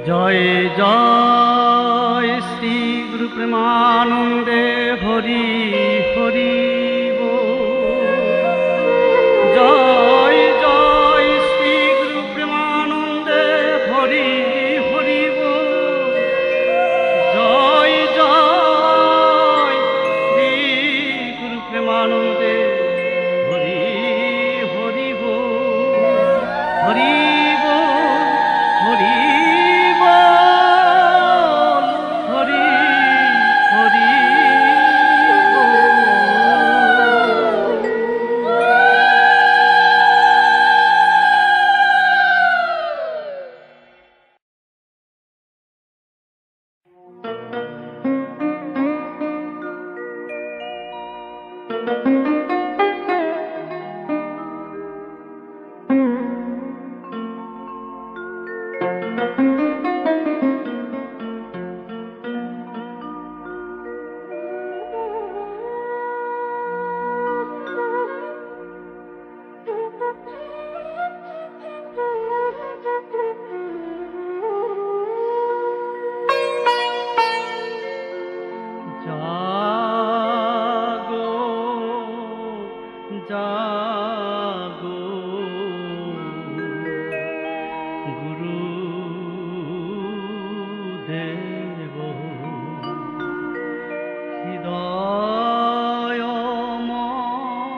জয় জয় শ্রী গুরু প্রেমানন্দে হরি হরি জয় জয় শ্রী গুরু প্রেমানন্দে হরি হরি জয় জয় শ্রী গুরু প্রেমানন্দে হরি হরি হরি হরি জাগো গুরু দেব হৃদয় মন্দিরে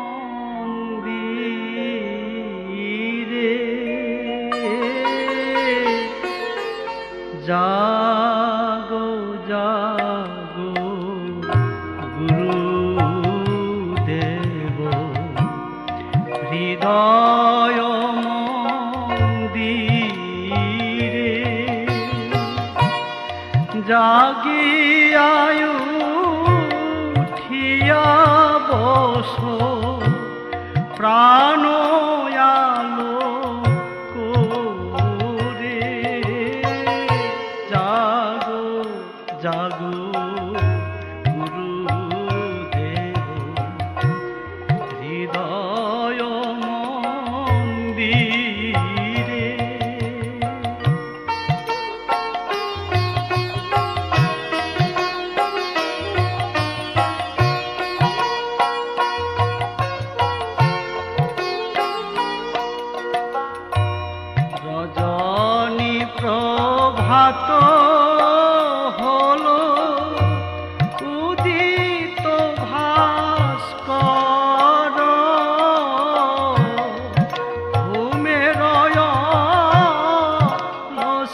জাগো জাগো গুরু হৃদয় মন্দিরে জাগিয়ায় উঠিয়া বসো প্রাণ আলো করে জাগো জাগো গুরুদেব হৃদয় মন্দিরে রজনী প্রভাত হলো উদিত ভাস্কর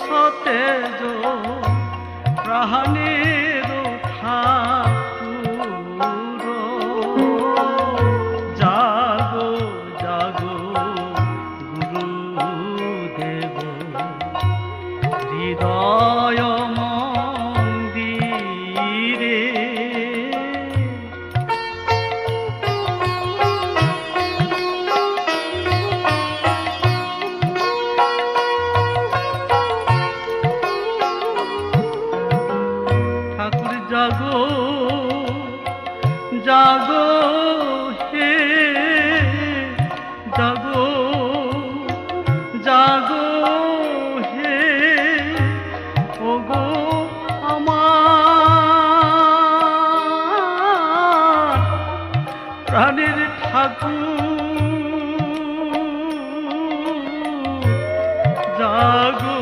সতেজ প্রাণের ঠাকুর জাগো জাগো গুরুদেব হৃদয় মন্দিরে জাগো জাগো হে জাগো জাগো হে ওগো আমার প্রাণের ঠাকুর জাগো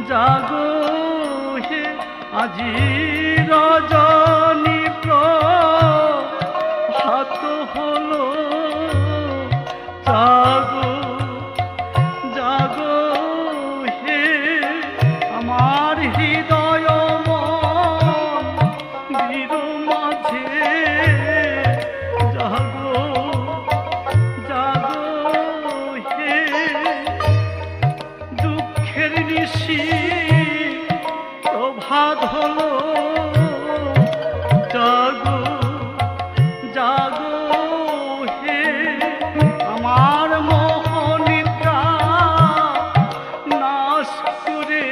জাগো হে আজি রজনী প্রভাত হলো জাগো জাগো হে আমার হৃদয় মন্দির মাঝে জাগো জাগো হে দুঃখের নিশি প্রভাত হলো জাগো জাগো হে আমার মোহনিদ্রা নাশ করে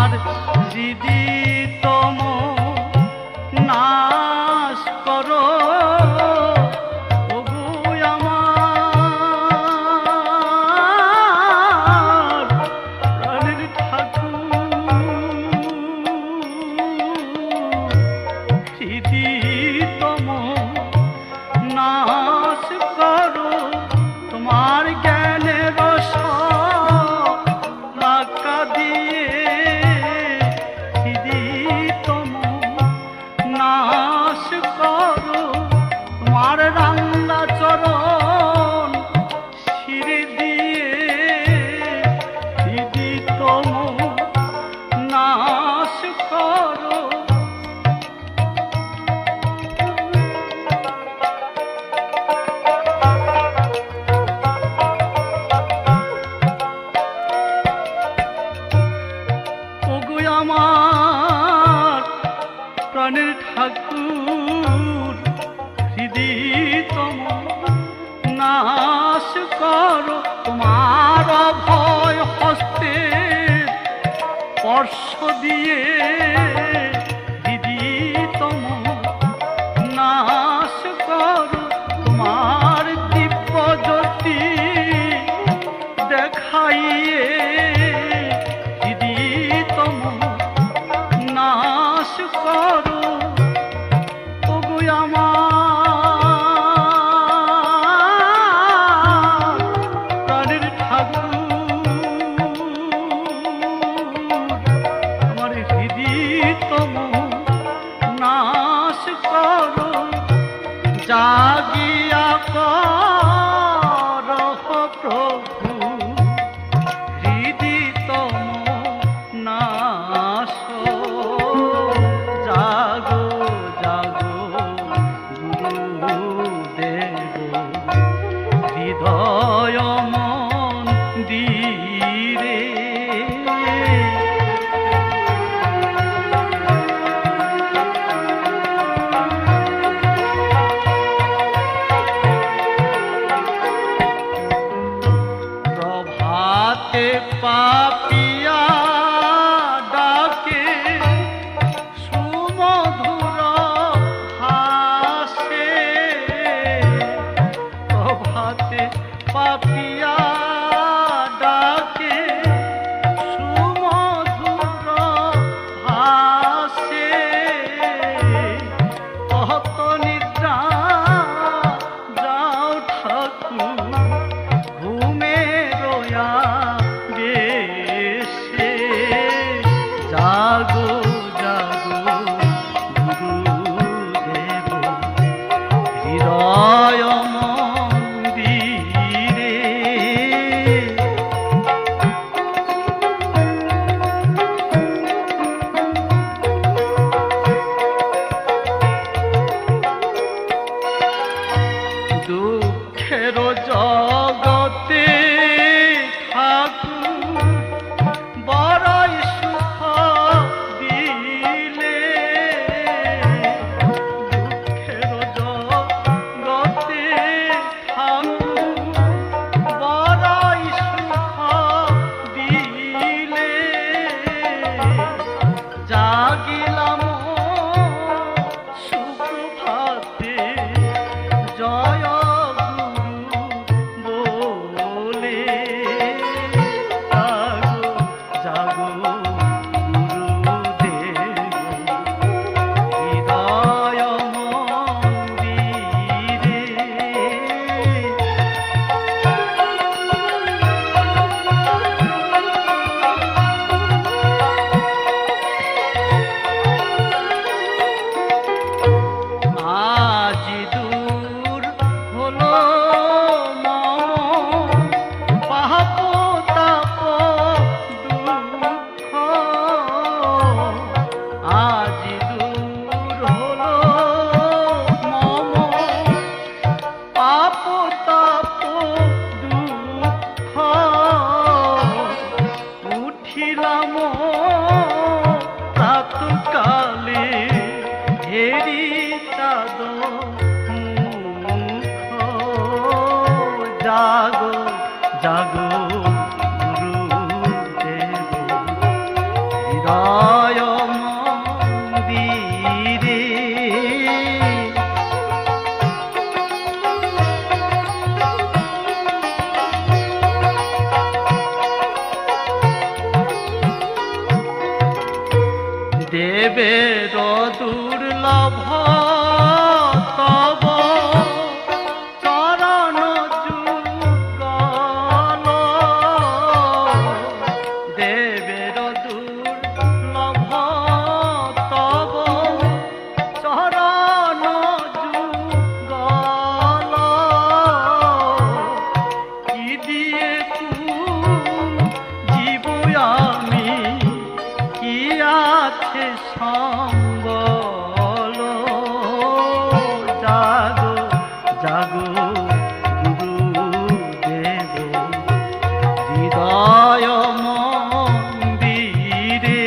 তোমার হৃদিতম নাশ করো ওগো আমার প্রাণের ঠাকুর হৃদিতম নাশ করো তোমার জ্ঞানের মাকা দিয়ে হৃদিতম নাশ করো তোমার রাঙ্গা চরণ শিরে দিয়ে হৃদিতম নাশ করো আমার প্রাণের ঠাকুর হৃদিতম নাশ করো তোমার অভয় হস্তে স্পর্শ দিয়ে হৃদিতম নাশ করো তোমার দিব্য জ্যোতি দেখাইয়ে নাশ করো ওগো আমার প্রাণের ঠাকুর আমার হৃদিতম নাশ করো জাগিয়া করো প্রভু হৃদিতম নাশ জাগো জাগো গুরুদেব হৃদয় মন্দিরে প্রভাতে পাপিয়া ডাকে সুমধুর হাসে প্রভাতে পাপিয়া ডাকে সুমধুর হাসে কত নিদ্রা যাও ঠাকুর ঘুমে রোয়া বেশে জাগো জাগো গুরুদেব হৃদয় মন্দিরে দুঃখের জগতে ঠাকুর বড়ই সুখ দিলে দুঃখের জগতে ঠাকুর বড়ই সুখ দিলে জাগিলাম সুপ্রভাতে জয় গুরু বলে জাগো গুরুদেব হৃদয় মন্দিরে হৃদয় মন্দিরে। দেবের দুর্লভ তব চরণ যুগল, দেবের দুর্লভ তব চরণ যুগল, কি দিয়ে জীব আমি, কি আছে সম্বল, জাগো জাগো গুরুদেব হৃদয় মন্দিরে।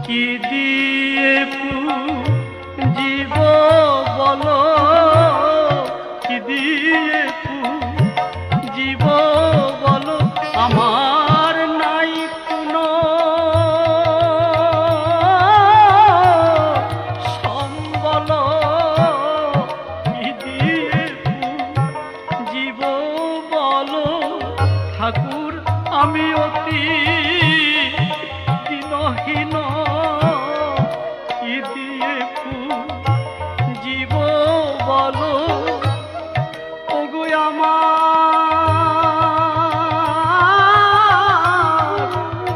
কি দিয়ে জীব বলো, কি দিয়ে জীব বলো, আমার নাই কোনো সম্বল, কি দিয়ে জীব বলো, ঠাকুর আমি অতি দিনহীন, কি দিয়ে জীব বলো, ওগো আমার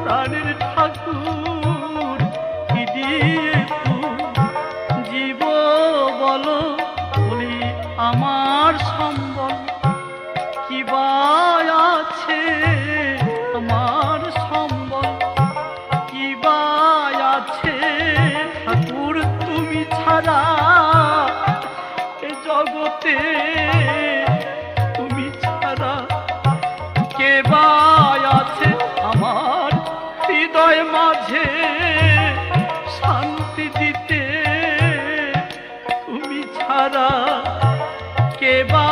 প্রাণের ঠাকুর, কি দিয়ে জীব বলো, বলি আমার সম্বল কি বা আছে, আমার সম্বল কি বা আছে, ঠাকুর তুমি ছাড়া এ জগতে, তুমি ছাড়া কে বা আছে, আমার হৃদয় মাঝে শান্তি দিতে, তুমি ছাড়া কে বা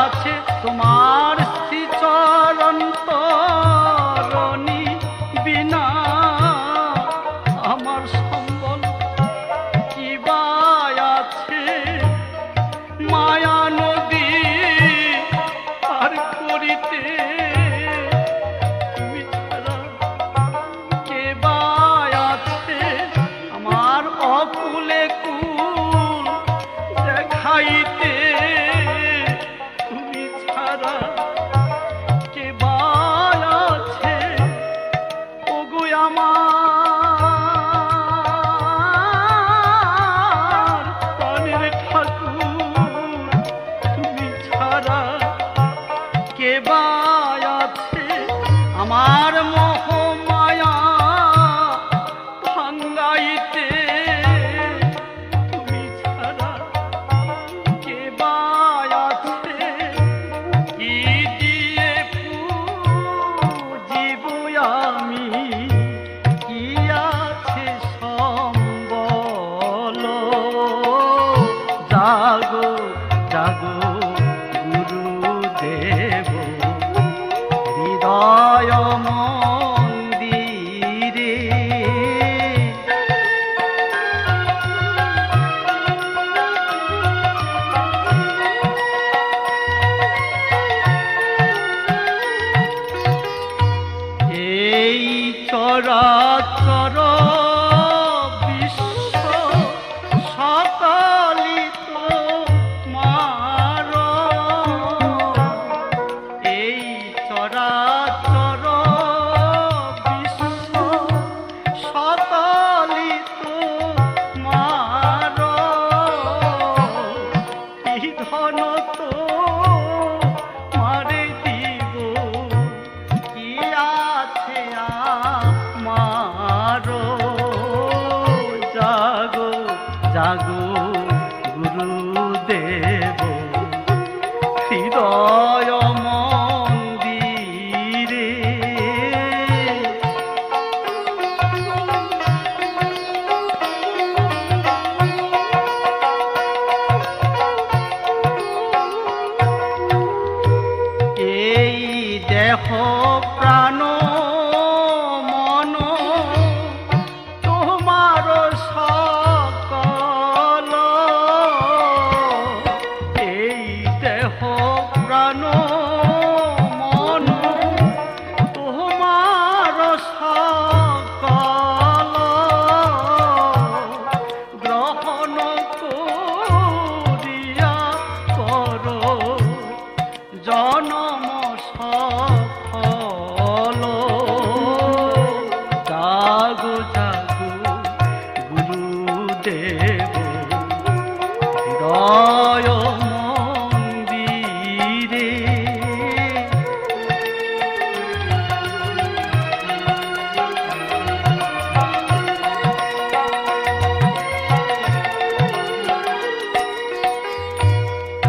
আছে, তোমার শ্রীচরণ তরণী বিনা আমার সম্বল কি বা আছে, মায়া নদী পার করিতে, তুমি ছাড়া কে বা আছে, আমার অকুলে কুল দেখাইতে, তুমি ছাড়া কে বা আছে, ওগো আমার প্রাণের ঠাকুর, তুমি ছাড়া কে বা আছে, আমার মোহ মায়া ভাঙ্গাইতে, তুমি ছাড়া কে বা আছে, কি দিয়ে পুজিব আমি, কি আছে সম্বল, জাগো জাগো গুরুদেব হৃদয় মন্দিরে। এই চরাচর বিশ্ব সকলিত মার, এই চরাচর বিশ্ব সকলিত মার, এই ধন তো মারে দিব, কি আছে আমার, জাগো জাগো গুরুদেব হৃদয় মন্দিরে। গ্রহণ করিয়া কর জনম সফল। জাগো জাগো গুরুদেব হৃদয় মন্দিরে।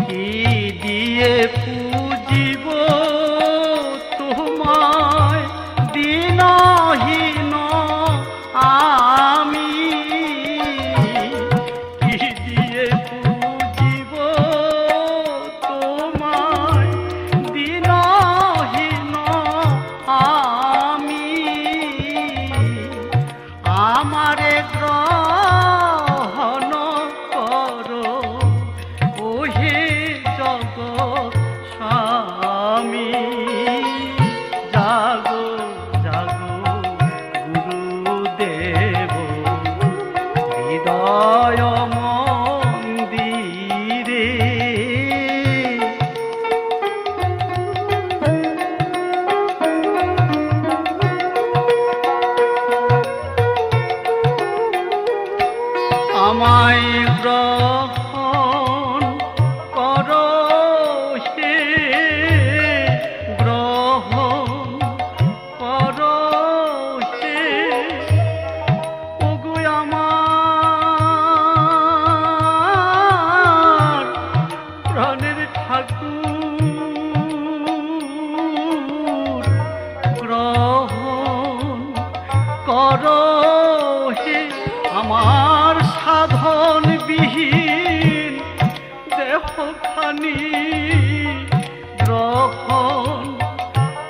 কি দিয়ে পূজিব তোমায় দিনহীন আমি, কি দিয়ে পূজিব তোমায় দিনহীন আমি। আমারে গ্রহণ করো ওহে জগৎ স্বামী। জাগো জাগো গুরুদেব হৃদয় মন্দিরে। আমায় গ্রহণ করো হে, গ্রহণ করো হে ওগো আমার প্রাণের ঠাকুর। গ্রহণ করো হে আমার সাধন বিহীন দেহখানি। গ্রহণ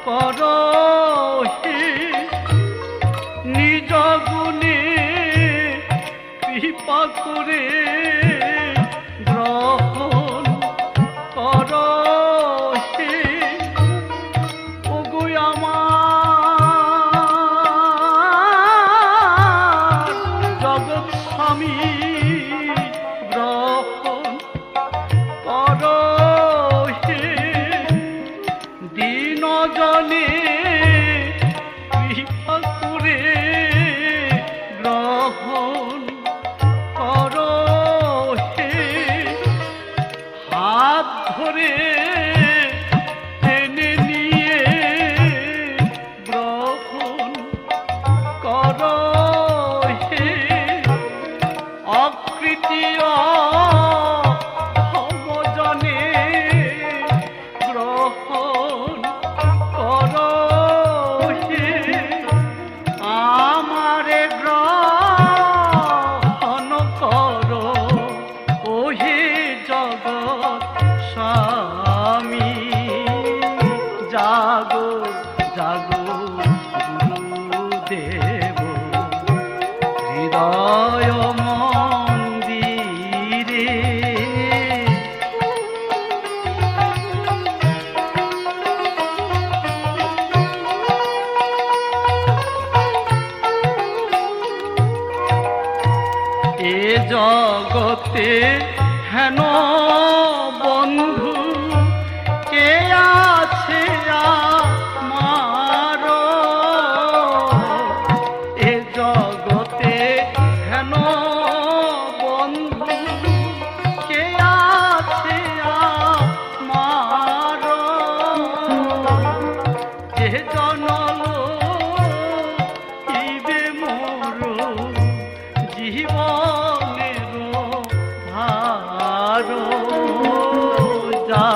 করো হে নিজ গুণে কৃপা করে। গ্রহণ করো হে ওগো আমার জগৎ স্বামী। গ্রহণ করো হে দিন জনে কৃপা করে। গ্রহণ করো হে হাত ধরে টেনে নিয়ে। গ্রহণ করো হে অকৃতীয় সমজনে। গ্রহণ করো হে আমারে গ্রহণ করো ওহে জগৎ স্বামী। জাগো জাগো গুরুদেব হৃদয় মন্দিরে। এ জগতে হেন বন্ধু কে আছে আমার। এ জগতে হেন বন্ধু কে আছে আমার। যে জনল ইবে মোর জীবনের ভার। যা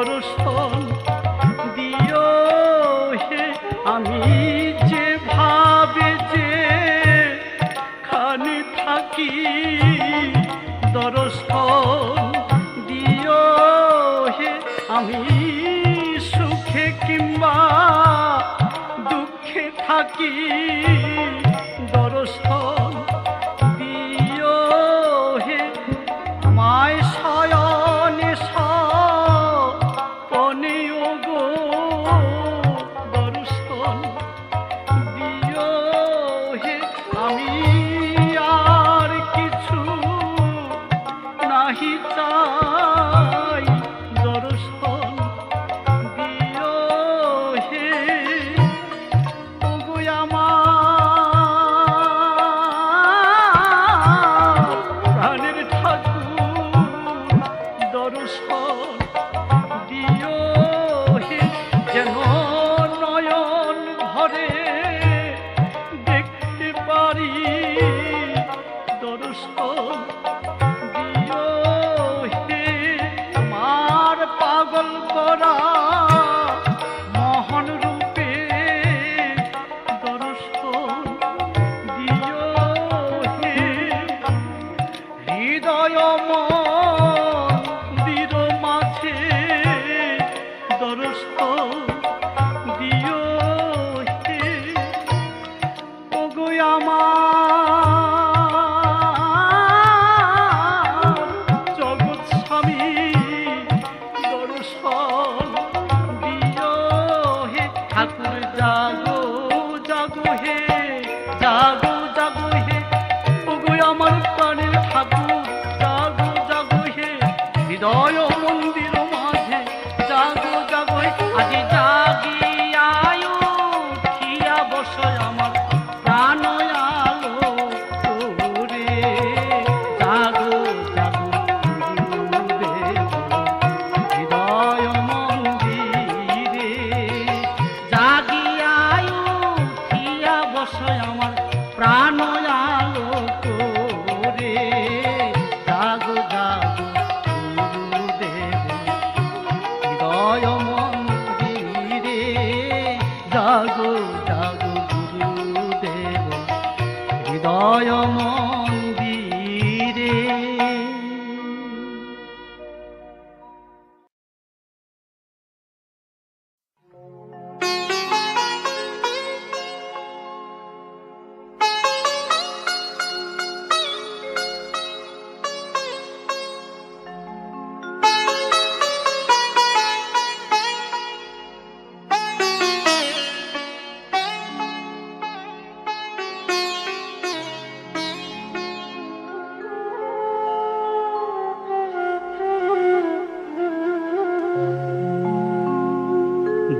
দর্শন দিও হে। আমি যেভাবে যে খানি থাকি দর্শন দিও হে। আমি সুখে কিংবা দুঃখে থাকি দর্শন দিও হে। আমায় শয়নে স্বপনে ওগো দর্শন দিও হে। আমি আর কিছু নাহি চাই দর্শন দিও হে। ওগো আমার প্রাণের ঠাকুর দর্শন দিও হে। যেন নয়ন ভরে দেখতে পারি দর্শন দিও হে। আমার পাগল করা মোহন রূপে দর্শন দিও হে। হৃদয় মন্দির মাঝে দর্শন দিও হে। ওগো আমার জগৎ স্বামী দর্শন দিও হে। ঠাকুর জাগো জাগো হে, জাগো জাগো হে। ওগো আমার প্রাণের ঠাকুর জাগো জাগো হে। হৃদয় মন্দির মাঝে জাগো জাগো হে। আজি জাগিয়ায় উঠিয়া বসয় আমার প্রাণ আলো করে। জাগো জাগো গুরুদেব হৃদয় মন্দিরে। জাগিয়ায় উঠিয়া বসয় আমার প্রাণ আলো করে। জাগো জাগো গুরুদেব হৃদয় মন্দিরে। জাগো জাগো গুরুদেব হৃদয় মন্দিরে।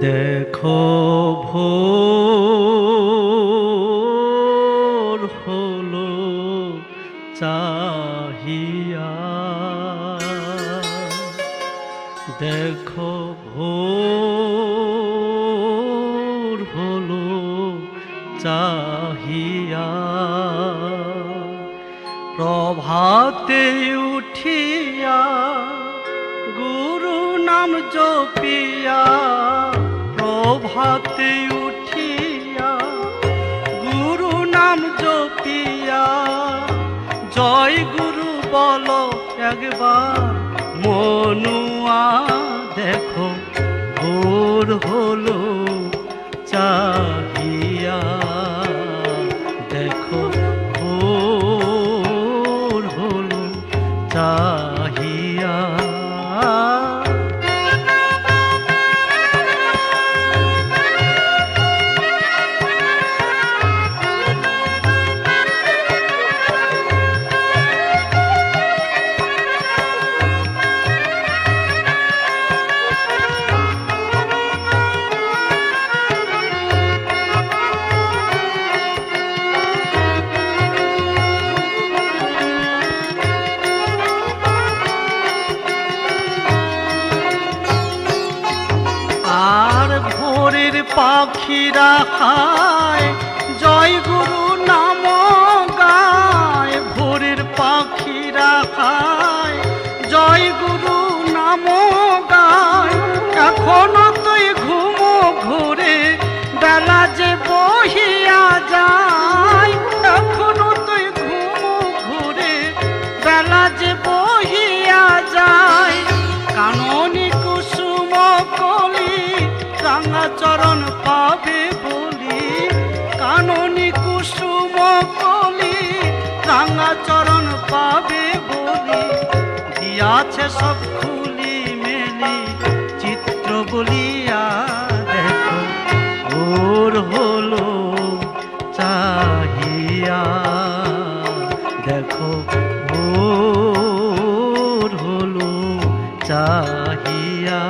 দেখো ভোর হলো চাহিয়া। দেখো ভোর হলো চাহিয়া। প্রভাতে উঠিয়া গুরু নাম জপিয়া। প্রভাতে উঠিয়া গুরু নাম জপিয়া। জয় গুরু বলো একবার মনুয়া। দেখো ভোর হলো চাহিয়া। দেখো ভোর হলো চাহিয়া। পাখিরা খায় জয় গুরু নাম গায়। ভোরের পাখিরা খায় জয় গুরু নাম গায়। আছে সব খুলি মেলি চিত্র বলিয়া দেখো ওর হলো চাহিয়া, দেখো ওর হলো চাহিয়া।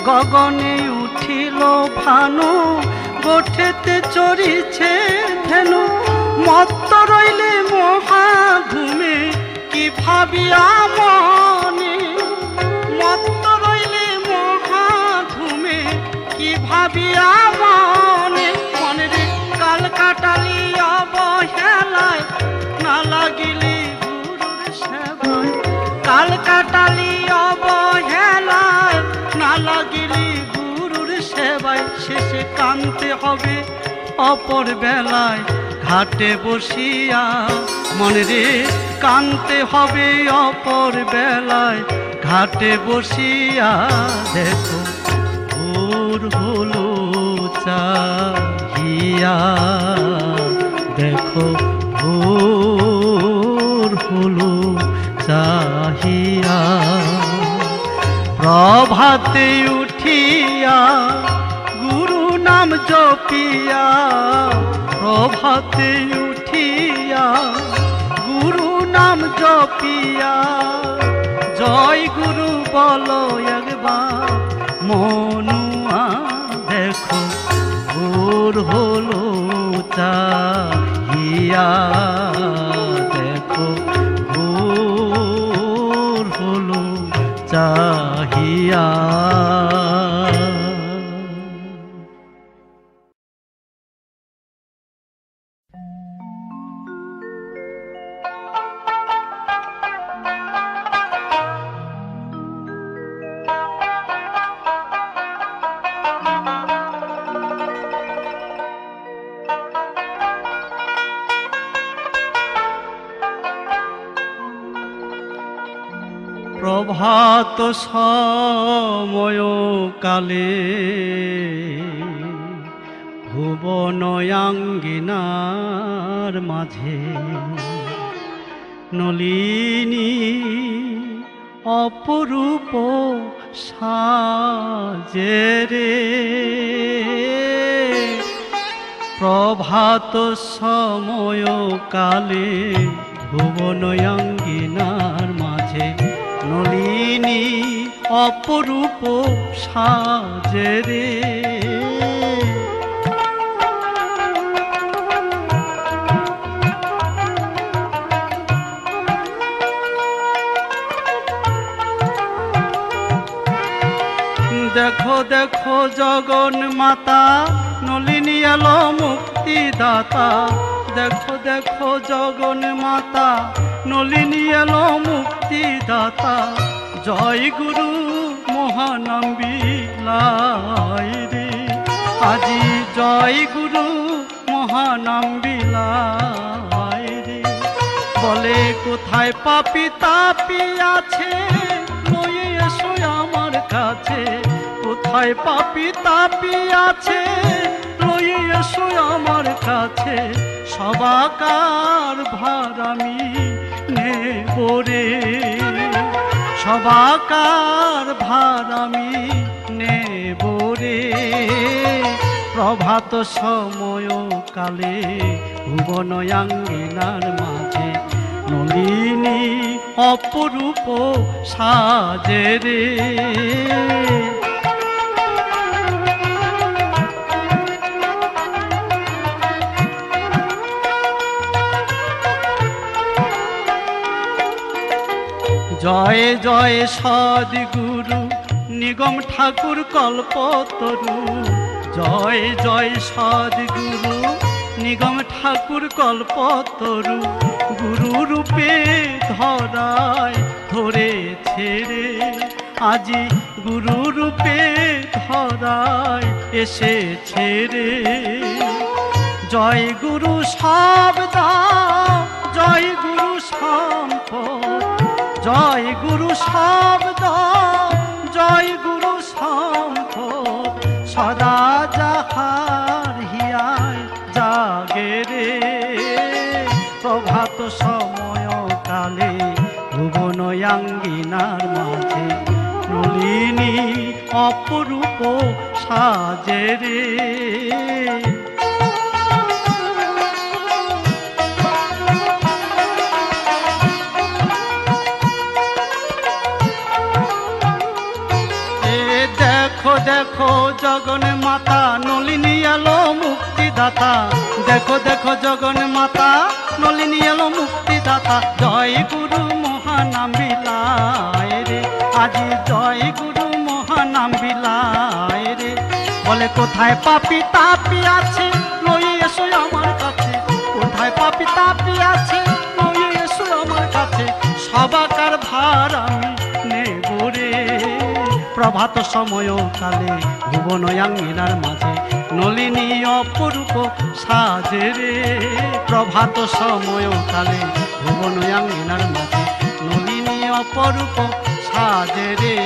গগনে উঠিল ভানু গোঠেতে চড়িছে ধেনু, মত্ত রইলে মহা ঘুমে কি ভাবিয়া মনে, মত্ত রইলে মহা ঘুমে কি ভাবিয়া মনে, মনে রে কাল কাটালি অবহেলায় না লাগিলি গুরুর সেবায়, কাল কাটালি অবহেলায় না লাগিলি গুরুর সেবায়, শেষে কানতে হবে অপর বেলায় ঘাটে বসিয়া, মনে রে কানতে হবে অপর বেলায় ঘাটে বসিয়া, দেখো ওর হলো চাহিয়া, দেখো ওর হলো চাহিয়া। প্রভাতে উঠিয়া গুরু নাম জপিয়া, প্রভাতে উঠিয়া গুরু নাম জপিয়া, জয় গুরু বলো একবার মনুয়া, দেখো ওর হলো চাহিয়া, দেখো ওর হলো চাহিয়া। প্রভাত সময় কালে ভুবনয়াঙ্গিনার মাঝে নলিনী অপরূপ সাজে রে, প্রভাত সময় কালে ভুবনয়াঙ্গিনার মাঝে নলিনী অপরূপ সাজে রে, দেখো দেখো জগন মাতা নলিনী এলো মুক্তিদাতা, দেখো দেখো জগন মাতা নলিনী এলো মুক্তিদাতা, জয় গুরু মহানাম বিলাই রে, আজি জয় গুরু মহানাম বিলাই রে, বলে কোথায় পাপী তাপী আছে লয়ে এসো আমার কাছে, কোথায় পাপী তাপী আছে লয়ে এসো আমার কাছে, সবাকার ভার আমি নেব রে, সবাকার ভার আমি নেব রে, প্রভাত সময় কালে ভুবনয়াঙ্গিনার মাঝে নলিনী অপরূপ সাজে রে, জয় জয় সদ্গুরু নিগম ঠাকুর কল্পতরু, জয় জয় সদ্গুরু নিগম ঠাকুর কল্পতরু, গুরু রূপে ধরায় ধরেছে রে, আজি গুরু রূপে ধরায় এসেছে রে। জয় গুরু শব্দ, জয় গুরু সম্পদ, জয় গুরু শব্দ, জয় গুরু সম্পদ, সদা যাহার হিয়ায় জাগে রে। প্রভাত সময় কালে ভুবনয়াঙ্গিনার মাঝে নলিনী অপরূপ সাজে রে। দেখো দেখো জগন মাতা নলিনী এলো মুক্তিদাতা, দেখো দেখো জগন মাতা নলিনী এলো মুক্তিদাতা। জয় গুরু মহানাম বিলায় রে, আজি জয় গুরু মহানাম বিলায় রে। বলে কোথায় পাপী তাপী আছে লই এসো আমার কাছে, কোথায় পাপী তাপী আছে লই এসো আমার কাছে, সবাকার ভার আমি নেব রে। প্রভাত সময় কালে ভুবনয়াঙ্গিনার মাঝে নলিনী অপরূপ সাজে রে। প্রভাত সময় কালে ভুবনয়াঙ্গিনার মাঝে নলিনী অপরূপ সাজে রে।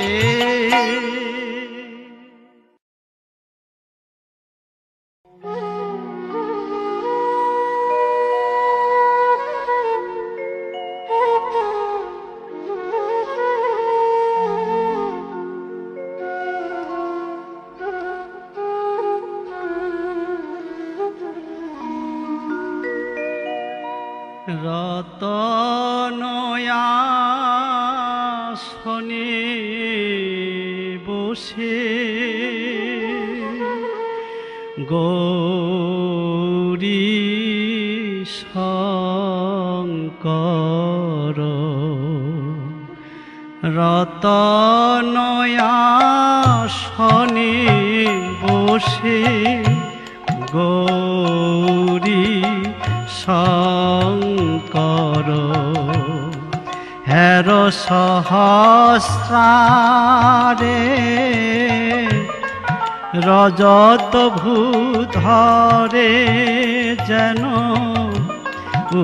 রতনয়াসনে বসে গৌরী শঙ্কর, রতনয়াসনে বসে গৌরী শঙ্কর, হের সহস্রারে রজত ভূধরে যেন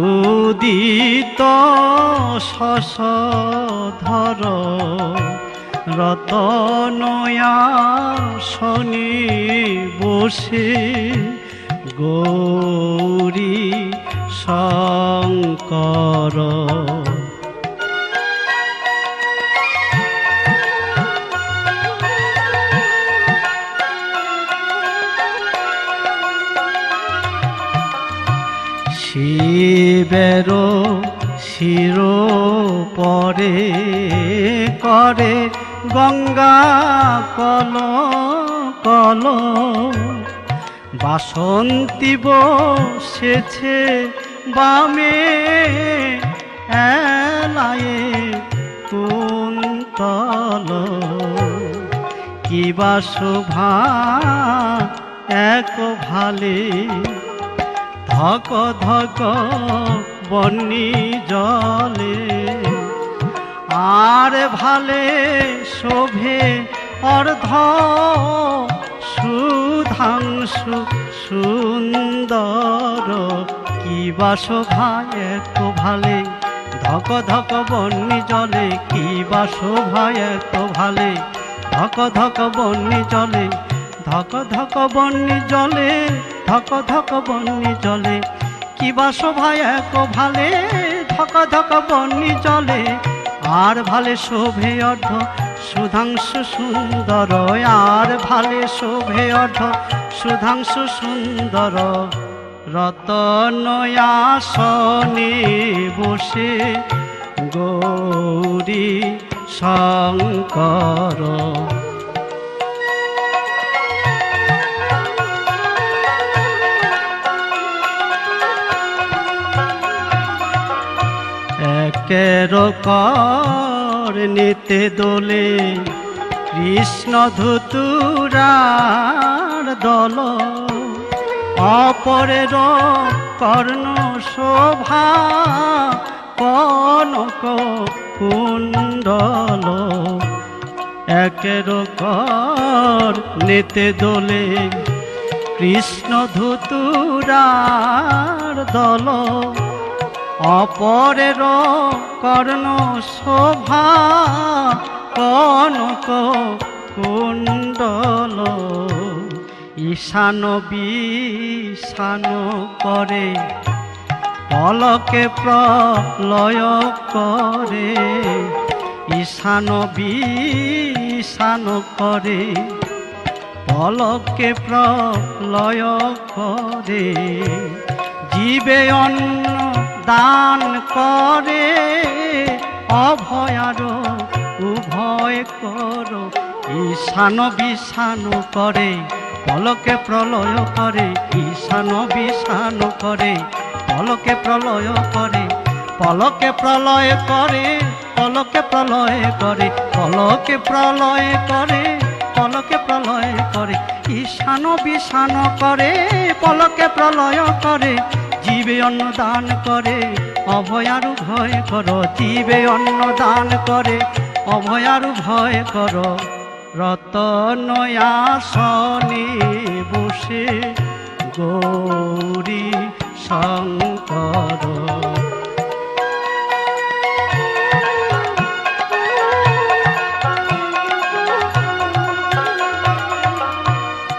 উদিত শশধর, রতনয়াসনে বসে গৌরী শঙ্কর। শিবের শির পরে করে গঙ্গা কল কল, বাসন্তী বসেছে বামে এলায়ে কুন্তল, কি বা শোভা এক ভালে ধক ধক বন্যি জলে, আর ভালে শোভে অর্ধ সুধাংশু সুন্দর, কি বা শোভা এক ভালে ধক ধক বন্যি জলে, কি বা শোভা এক ভালে ধক ধক বন্যি জলে, ধক ধক বন্যি জলে, ধক ধক বন্যি জলে, কি বা শোভা এক ভালে ধক ধক বন্যি জলে, আর ভালে শোভে অর্ধ সুধাংশু সুন্দর, আর ভালে শোভে অর্ধ সুধাংশু সুন্দর, রতনয়াসনে বসে গৌরী শঙ্কর। একের কর নিতে দোলে কৃষ্ণ ধুতুরার দল, অপরের কর্ণ শোভা কনক কুণ্ডল, একের কর নেতে দোলে কৃষ্ণ ধুতুরার দল, অপরের কর্ণ শোভা কনক কুণ্ডল, ঈশান বিষান করে পলকে প্রলয় করে, ঈশান বিষান করে পলকে প্রলয় করে, জীবে অন্ন দান করে অভয়ার উভয় কর, ঈশান বিষান করে পলকে প্রলয় করে, ঈশান বিষান করে পলকে প্রলয় করে, পলকে প্রলয় করে, পলকে প্রলয় করে, পলকে প্রলয় করে, পলকে প্রলয় করে, ঈশান বিষান করে পলকে প্রলয় করে, জীবে অন্ন দান করে অভয়ারু ভয় কর, জীবে অন্ন দান করে অভয়ারু ভয় কর, রতনয়াসনে বসে গৌরী শঙ্কর।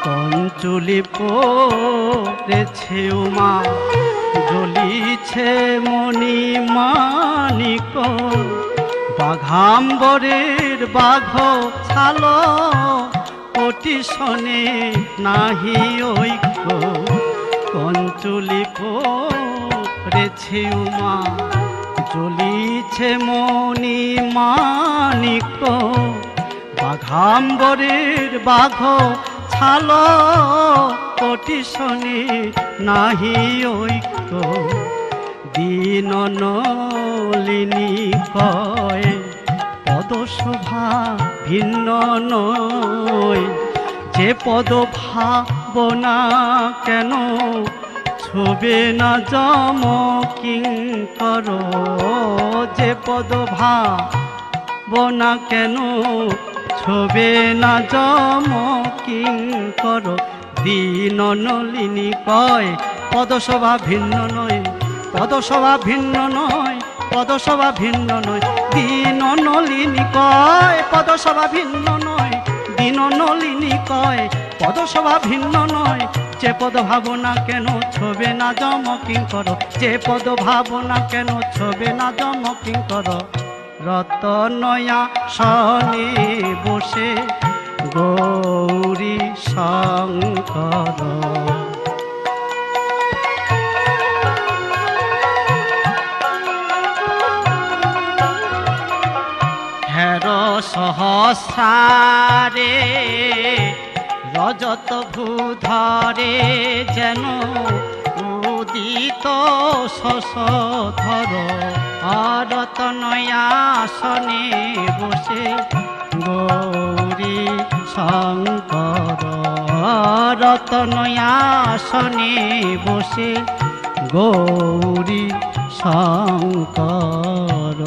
কঞ্চুলি পড়েছে উমা, জ্বলিছে মণি মানিক, বাঘাম্বরের বাঘ ছাল কোটি শোনে নাহি ঐক্য, কঞ্চুলি পড়েছে উমা, জ্বলিছে মণি মানিক, বাঘাম্বরের বাঘ ছাল কোটি শোনে নাহি ঐক্য, দীন নলিনী কয় পদশোভা ভিন্ন নয়, যে পদ ভাবনা কেন ছবে না যম কিঙ্কর, যে পদ ভাবনা কেন ছবে না যম কিঙ্কর, দীন নলিনী কয় পদশোভা ভিন্ন নয়, পদশোভা ভিন্ন নয়, পদশোভা ভিন্ন নয়, দীন নলিনী কয় পদশোভা ভিন্ন নয়, দীন নলিনী কয় পদশোভা ভিন্ন নয়, যে পদ ভাবনা কেন ছবে না যম কিঙ্কর, যে পদ ভাবনা কেন ছবে না যম কিঙ্কর, রতনয়াসনে বসে গৌরী শঙ্কর। হের সহস্রারে রজত ভূধরে যেন উদিত শশধর, রতনয়াসনে বসে গৌরী শঙ্কর, রতনয়াসনে বসে গৌরী শঙ্কর।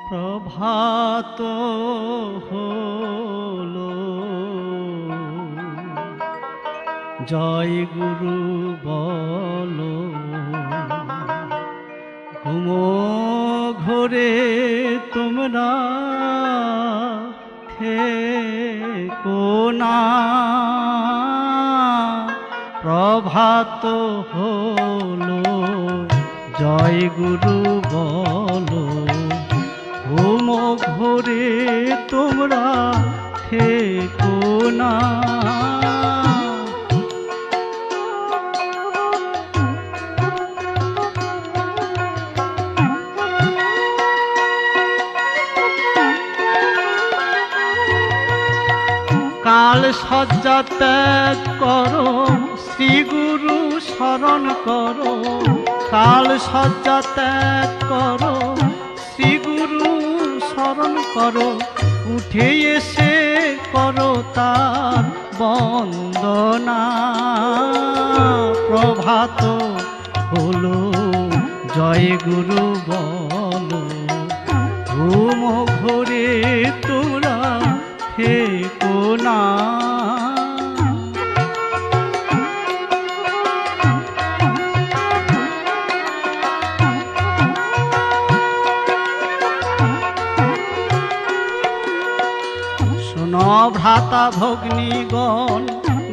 প্রভাত হলো, জয় গুরু বলো, ঘুমো ঘোরে তোমরা থেকো না, প্রভাত হলো, জয় গুরু বলো, ঘুম ঘোরে তোমরা থেকো না। কাল সজ্জা ত্যাগ করো, শ্রী গুরু শরণ করো। কাল সজ্জা ত্যাগ করো, শ্রী গুরু শরণ করো। উঠে এসে করো তার বন্দনা। প্রভাত হলো, জয় গুরু বলো। ঘুম ঘোরে তোমরা থেকো না। শোনো ভ্রাতা ভগ্নীগণ,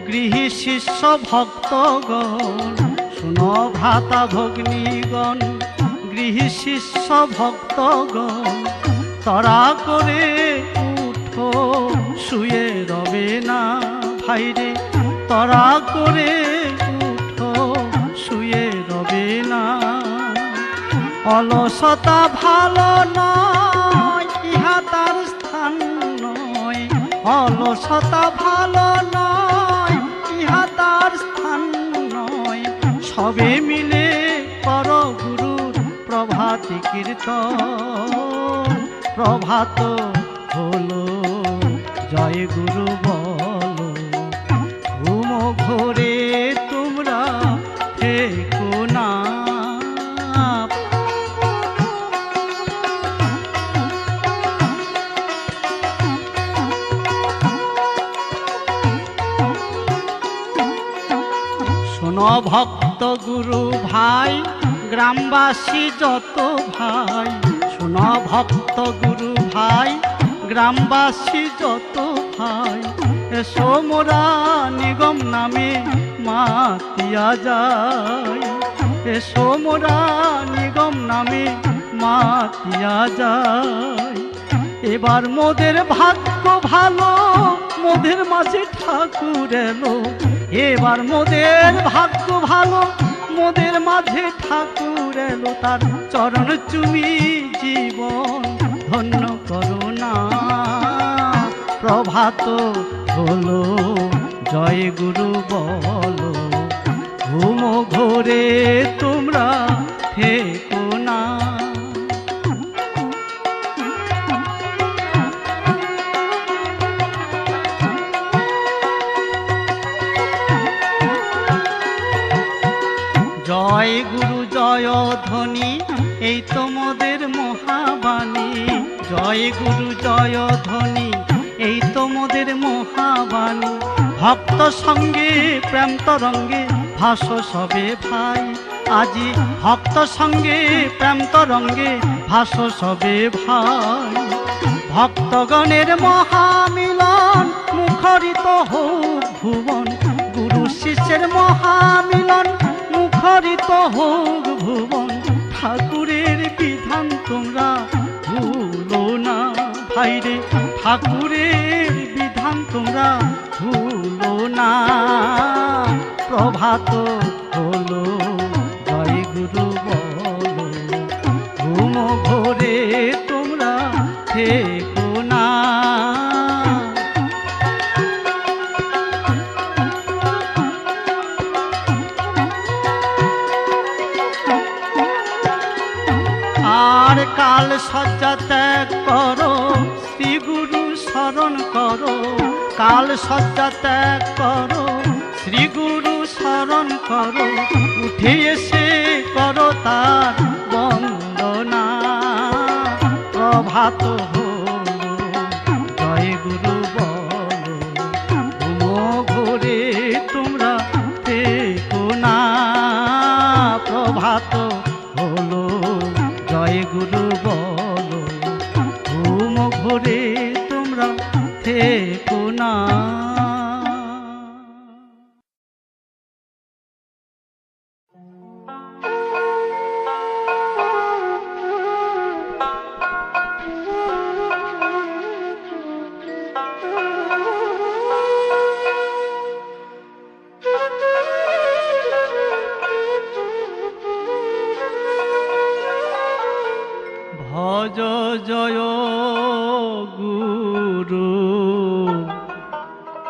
গৃহী শিষ্য ভক্তগণ। শোনো ভ্রাতা ভগ্নীগণ, গৃহী শিষ্য ভক্তগণ। তড়া করে উঠো, শুয়ে রবে না ভাইরে। তড়া করে উঠো, শুয়ে রবে না। অলসতা ভালো নয়, ইহা তার স্থান নয়। অলসতা ভালো নয়, ইহা তার স্থান নয়। সবে মিলে কর গুরুর প্রভাতী কীর্তন। প্রভাত হলো, জয় গুরু বলো। ঘুম ঘোরে তোমরা থেকো না। শোনো ভক্ত গুরু ভাই, গ্রামবাসী যত ভাই। শোনো ভক্ত গুরু ভাই, গ্রামবাসী যত ভাই। এসো মোরা নিগম নামে মাতিয়া যাই। এসো মোরা নিগম নামে মাতিয়া যাই। এবার মোদের ভাগ্য ভালো, মোদের মাঝে ঠাকুর এলো। এবার মোদের ভাগ্য ভালো, মোদের মাঝে ঠাকুর এলো। তার চরণ চুমি জীবন ধন্য করো না। প্রভাত হলো, জয় গুরু বলো। ঘুম ঘোরে তোমরা থেকো না। জয় গুরু জয় ধ্বনি, এই তো মোদের মহাবাণী। জয় গুরু জয় ধ্বনি, এই তো মোদের মহাবাণী। ভক্ত সঙ্গে প্রেম তরঙ্গে ভাসো সবে ভাই। আজি ভক্ত সঙ্গে প্রেম তরঙ্গে ভাসো সবে ভাই। ভক্তগণের মহামিলন, মুখরিত হোক ভুবন। গুরু শিষ্যের মহামিলন, মুখরিত হোক ভুবন। ঠাকুরের বিধান তোমরা ভুলো না ভাইরে। ঠাকুরের বিধান তোমরা ভুলো না। প্রভাত হলো, জয় গুরু বলো। ঘুম ঘোরে তোমরা থেকো না। আর কাল সজ্জা ত্যাগ করো, শ্রী গুরু শরণ করো। কাল সজ্জা ত্যাগ করো, শ্রী গুরু শরণ করো। উঠে এসে করো তার বন্দনা। প্রভাত হলো, জয় গুরু বলো। ঘুম ঘোরে তোমরা থেকো না। প্রভাত হলো, জয় গুরু বলো। ঘুম ঘোরে তোমরা থেকো না। ভজ জয় গুরু